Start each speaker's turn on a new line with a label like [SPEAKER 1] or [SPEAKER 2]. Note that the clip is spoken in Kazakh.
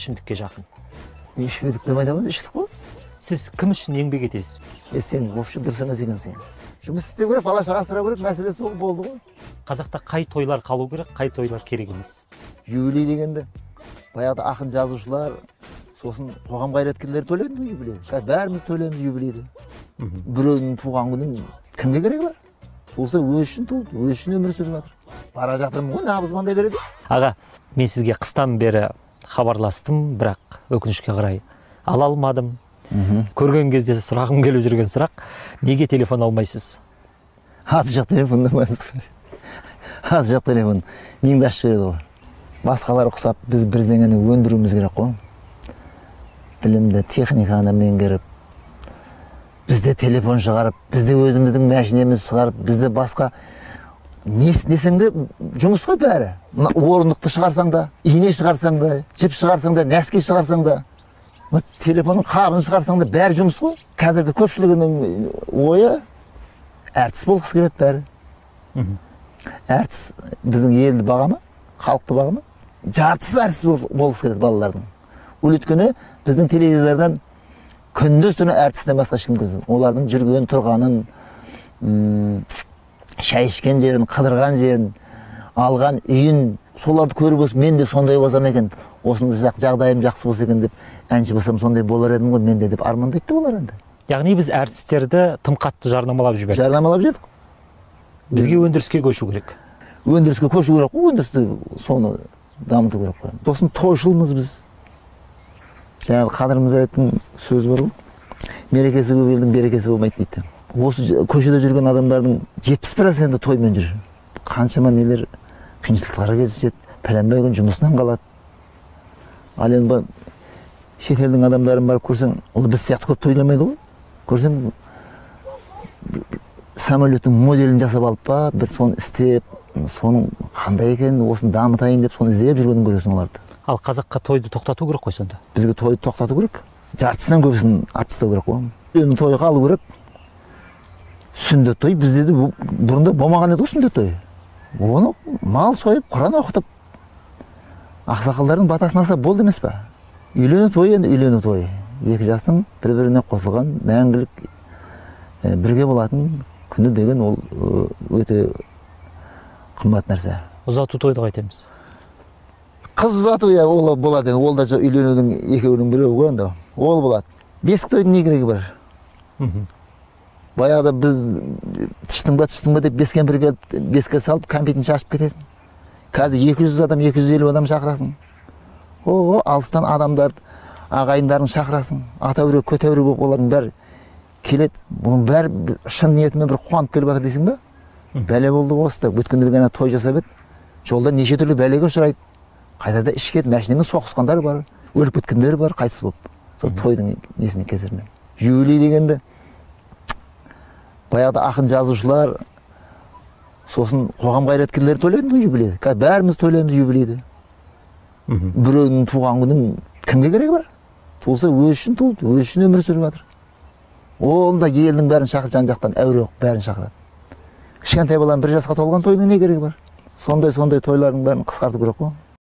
[SPEAKER 1] ішімдікке жақын?
[SPEAKER 2] Ішмедік деп айтамын, іштік қой.
[SPEAKER 1] Сіз кім үшін еңбек етесіз?
[SPEAKER 2] Сен вообще дұрыс емес екенсің. Жұмыс істеу керек, бала шаға асырау керек, мәселе сол болды ғой.
[SPEAKER 1] Қазақта қай тойлар қалу керек, қай тойлар керек емес?
[SPEAKER 2] Юбилей дегенде баяғыда ақын жазушылар, сосын қоғам қайраткерлері тойлайды ғой юбилей. Бәріміз тойлаймыз юбилейді. Біреудің туған күнін кімге керек бар? Туылса өз үшін туылды, өз үшін өмір сүріп жатыр. Бара жатырмын ғой, нағыз маңдай береді.
[SPEAKER 1] Аға, мен сізге қыстан бері хабарластым, бірақ өкінішке қарай ала алмадым. Көрген кезде сұрағым келіп жүрген сұрақ, неге телефон алмайсыз?
[SPEAKER 2] Аты жоқ телефон алмаймыз. Аты жоқ телефон меңді ашып береді ол. Басқалар ұқсап, біз бірдеңені өндіруіміз керек қой. Білімді, техниканы меңгеріп, бізде телефон шығарып, бізде өзіміздің мәшинеміз шығарып, бізде басқа несің де жұмыс қой бәрі. Орындықты шығарсаң да, ине шығарсаң да, жіп шығарсаң да, нәски шығарсаң да, телефонның қабын шығарсаң да бәрі жұмыс қой. Қазіргі көпшілігінің ойы әртіс болғысы келеді бәрі. Әртіс біздің елді баға ма, халықты баға ма? Жартысы әртіс болғысы келеді балалардың. Ол өйткені біздің теледидардан күндіз түні әртістен басқа ешкім көрмейді. Олардың жүрген тұрғанын, шай ішкен жерін, қыдырған жерін, алған үйін, соларды көріп өсіп, мен де сондай болсам екен, осындай жағдайым жақсы болса екен деп, әнші болсам сондай болар едім ғой мен де деп армандайды олар енді.
[SPEAKER 1] Яғни біз әртістерді тым қатты жарнамалап жібердік.
[SPEAKER 2] Жарнамалап жібердік.
[SPEAKER 1] Бізге өндіріске көшу керек.
[SPEAKER 2] Өндіріске көшу керек қой, өндірісті соны дамыту керек қой. Сосын тойшылмыз біз. Жаңағы Қадырымыз айтатын сөз бар ғой. Мерекесі көп елдің берекесі болмайды дейді. Осы көшеде жүрген адамдардың 70% тоймен жүр. Қаншама нелер қиыншылықтарға кездеседі, пәленбай күн жұмысынан қалады. Ал енді шетелдің адамдарын барып көрсең, ол біз сияқты көп тойламайды ғой. Көрсең, самолеттің моделін жасап алып па, бір соны істеп, соның қандай екенін, осын дамытайын деп, соны іздеп жүргенін көресің оларды.
[SPEAKER 1] Ал қазаққа тойды тоқтату керек қой сонда?
[SPEAKER 2] Бізге тойды тоқтату керек. Жартысынан көбісін алып тастау керек қой. Үйлену тойы қалу керек. Сүндет той бізде де бұрында болмаған еді ғой сүндет той. Оны мал сойып, Құран оқытып, ақсақалдардың батасын алса болды емес па? Үйлену тойы енді үйлену тойы. Екі жастың бір-біріне қосылған, мәңгілік бірге болатын күні деген ол өте қымбат нәрсе.
[SPEAKER 1] Ұзату тойды қайтеміз.
[SPEAKER 2] Қыз ұзату ол болады, ол да үйленудің екеуінің біреуі ғой енді. Ол болады. Бесік тойдың не керегі бар? Баяғыда біз тыштың ба деп беске салып кәмпетін шашып кетеді. Қазір 200 адам, 250 адам шақырасың. Алыстан адамдар, ағайындарын шақырасың. Атаурек, көтәурек болып олардың бәрі келеді. Бұның бәрі шын ниетімен бір қуанып келіп жатыр дейсің ба? Бәле болды осы да. Өткенде ғана той жасап еді. Жолда неше түрлі бәлеге ұшырайды. Қайтада ішкет, мәшинемен соғысқандар бар, өліп кеткендер бар, қайтыс болып. Сол тойдың несіне кесірінен. Юбилей дегенде баяғыда ақын жазушылар, сосын қоғам қайраткерлері тойлайды ғой юбилейді. Бәріміз тойлаймыз юбилейді. Біреудің туған күнін кімге керек бар? Туылса өз үшін туылды, өз үшін өмір сүріп жатыр. Ол да елдің бәрін шақырып, жан-жақтан әуре қылып бәрін шақырады. Кішкентай баланың 1 жасқа толған тойдың не керегі бар? Сондай тойлардың бәрін қысқарту керек қой.